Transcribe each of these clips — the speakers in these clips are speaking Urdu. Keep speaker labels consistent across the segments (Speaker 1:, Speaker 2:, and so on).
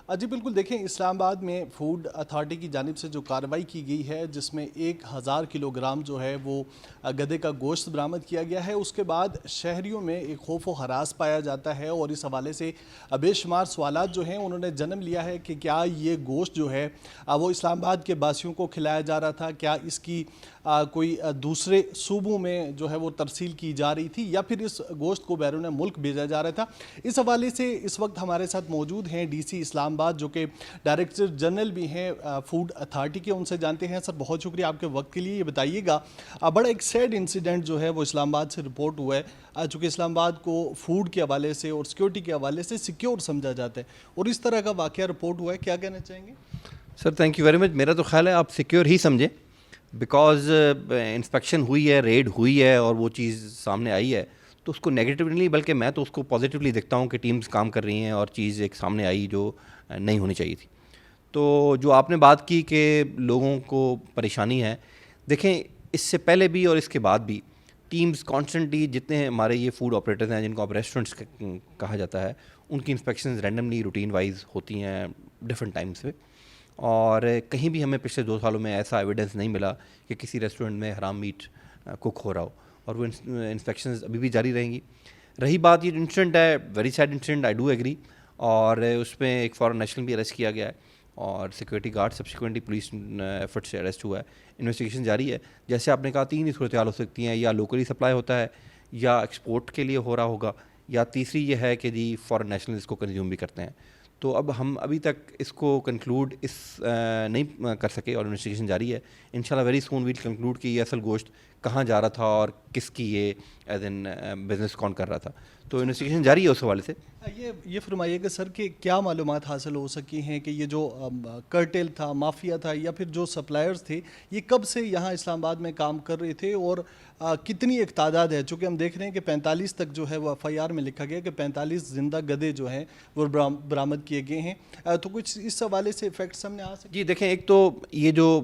Speaker 1: جی بالکل، دیکھیں اسلام آباد میں فوڈ اتھارٹی کی جانب سے جو کارروائی کی گئی ہے جس میں 1000 کلو گرام جو ہے وہ گدھے کا گوشت برآمد کیا گیا ہے، اس کے بعد شہریوں میں ایک خوف و ہراس پایا جاتا ہے اور اس حوالے سے بے شمار سوالات جو ہیں انہوں نے جنم لیا ہے کہ کیا یہ گوشت جو ہے وہ اسلام آباد کے باسیوں کو کھلایا جا رہا تھا، کیا اس کی کوئی دوسرے صوبوں میں جو ہے وہ ترسیل کی جا رہی تھی یا پھر اس گوشت کو بیرون ملک بھیجا جا رہا تھا۔ اس حوالے سے اس وقت ہمارے ساتھ موجود ہیں ڈی سی اسلام آباد جو کہ ڈائریکٹر جنرل بھی ہیں فوڈ اتھارٹی کے، ان سے جانتے ہیں۔ سر بہت شکریہ آپ کے وقت کے لیے۔ یہ بتائیے گا بڑا ایک سیڈ انسیڈنٹ جو ہے وہ اسلام آباد سے رپورٹ ہوا ہے، چونکہ اسلام آباد کو فوڈ کے حوالے سے اور سیکیورٹی کے حوالے سے سیکیور سمجھا جاتا ہے اور اس طرح کا واقعہ رپورٹ ہوا ہے، کیا کہنا چاہیں گے؟
Speaker 2: Sir thank you very much. میرا تو خیال ہے آپ سیکیور ہی سمجھیں، بیکاز انسپیکشن ہوئی ہے، ریڈ ہوئی ہے اور وہ چیز سامنے آئی ہے، تو اس کو نیگیٹو نہیں بلکہ میں تو اس کو پازیٹیولی دیکھتا ہوں کہ ٹیمز کام کر رہی ہیں اور چیز ایک سامنے آئی جو نہیں ہونی چاہیے تھی۔ تو جو آپ نے بات کی کہ لوگوں کو پریشانی ہے، دیکھیں اس سے پہلے بھی اور اس کے بعد بھی ٹیمز کانسٹنٹلی، جتنے ہمارے یہ فوڈ آپریٹرز ہیں جن کو آپ ریسٹورنٹس کہا جاتا ہے، ان کی انسپیکشنز رینڈملی روٹین وائز ہوتی ہیں ڈفرینٹ ٹائمس پہ، اور کہیں بھی ہمیں پچھلے 2 سالوں میں ایسا ایویڈنس نہیں ملا کہ کسی ریسٹورنٹ میں حرام میٹ کک ہو رہا ہو، اور وہ انسپیکشنز ابھی بھی جاری رہیں گی۔ رہی بات یہ انسیڈنٹ ہے، very sad incident, I do agree, اور اس میں ایک فارن نیشنل بھی اریسٹ کیا گیا ہے اور security guard subsequently police effort سے اریسٹ ہوا ہے۔ انویسٹیگیشن جاری ہے۔ جیسے آپ نے کہا 3 ہی صورتحال ہو سکتی ہیں، یا لوکلی سپلائی ہوتا ہے یا ایکسپورٹ کے لیے ہو رہا ہوگا، یا تیسری یہ ہے کہ جی فارن نیشنل اس کو کنزیوم بھی کرتے ہیں۔ تو اب ہم ابھی تک اس کو کنکلوڈ نہیں کر سکے اور انویسٹیگیشن جاری ہے۔ انشاءاللہ ویری سون ویل کنکلوڈ کہ یہ اصل گوشت کہاں جا رہا تھا اور کس کی یہ ایز این بزنس کون کر رہا تھا، تو انویسٹیگیشن جاری ہے اس حوالے سے۔
Speaker 1: یہ فرمائیے گا سر کہ کیا معلومات حاصل ہو سکی ہیں کہ یہ جو کرٹیل تھا، مافیا تھا، یا پھر جو سپلائرز تھے یہ کب سے یہاں اسلام آباد میں کام کر رہے تھے اور کتنی ایک تعداد ہے؟ چونکہ ہم دیکھ رہے ہیں کہ 45 تک جو ہے وہ ایف آئی آر میں لکھا گیا کہ 45 زندہ گدھے جو ہیں وہ برآمد کیے گئے ہیں، تو کچھ اس حوالے سے فیکٹ سامنے آ سکتے؟
Speaker 2: جی دیکھیں، ایک تو یہ جو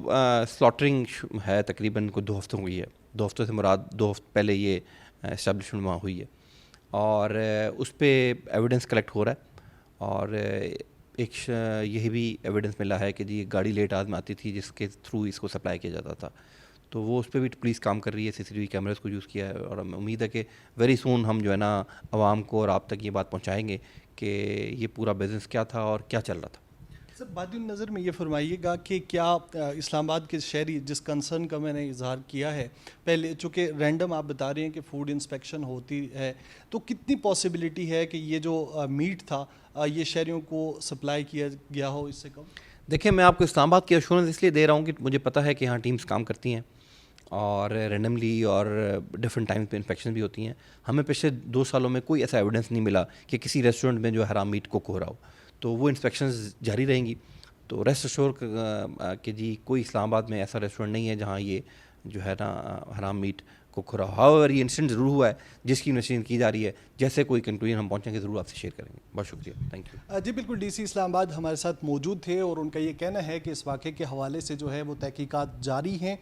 Speaker 2: سلاٹرنگ ہے تقریباً کوئی 2 ہفتوں ہوئی ہے، 2 ہفتوں سے مراد 2 ہفتے پہلے یہ اسٹیبلشمنٹ وہاں ہوئی ہے، اور اس پہ ایویڈنس کلیکٹ ہو رہا ہے، اور ایک یہی بھی ایویڈنس ملا ہے کہ جی ایک گاڑی لیٹ آدمی آتی تھی جس کے تھرو اس کو سپلائی کیا جاتا تھا، تو وہ اس پہ بھی پولیس کام کر رہی ہے، CCTV کیمراز کو یوز کیا ہے، اور ہمیں امید ہے کہ ویری سون ہم جو ہے نا عوام کو اور آپ تک یہ بات پہنچائیں گے کہ یہ پورا بزنس کیا تھا اور کیا چل رہا تھا۔
Speaker 1: سر بعد نظر میں یہ فرمائیے گا کہ کیا اسلام آباد کے شہری، جس کنسرن کا میں نے اظہار کیا ہے پہلے، چونکہ رینڈم آپ بتا رہے ہیں کہ فوڈ انسپیکشن ہوتی ہے، تو کتنی پاسبلٹی ہے کہ یہ جو میٹ تھا یہ شہریوں کو سپلائی کیا گیا ہو اس سے کم؟
Speaker 2: دیکھیں میں آپ کو اسلام آباد کی ایشورنس اس لیے دے رہا ہوں کہ مجھے پتہ ہے کہ یہاں ٹیمز کام کرتی ہیں اور رینڈملی اور ڈفرینٹ ٹائمز پہ انفیکشن بھی ہوتی ہیں۔ ہمیں پچھلے 2 سالوں میں کوئی ایسا ایویڈنس نہیں ملا کہ کسی ریسٹورنٹ میں جو حرام میٹ کک ہو رہا ہو، تو وہ انسپیکشنز جاری رہیں گی۔ تو ریسٹ اشور کہ جی کوئی اسلام آباد میں ایسا ریسٹورنٹ نہیں ہے جہاں یہ جو ہے نا حرام میٹ کک ہو رہا ہو۔ ہاؤ ایور یہ انسیڈنٹ ضرور ہوا ہے جس کی انویسٹیگیشن کی جا رہی ہے، جیسے کوئی کنکلوژن ہم پہنچیں گے ضرور آپ سے شیئر کریں گے۔ بہت شکریہ، تھینک یو۔
Speaker 1: جی بالکل، ڈی سی اسلام آباد ہمارے ساتھ موجود تھے اور ان کا یہ کہنا ہے کہ اس واقعے کے حوالے سے جو ہے وہ تحقیقات جاری ہیں۔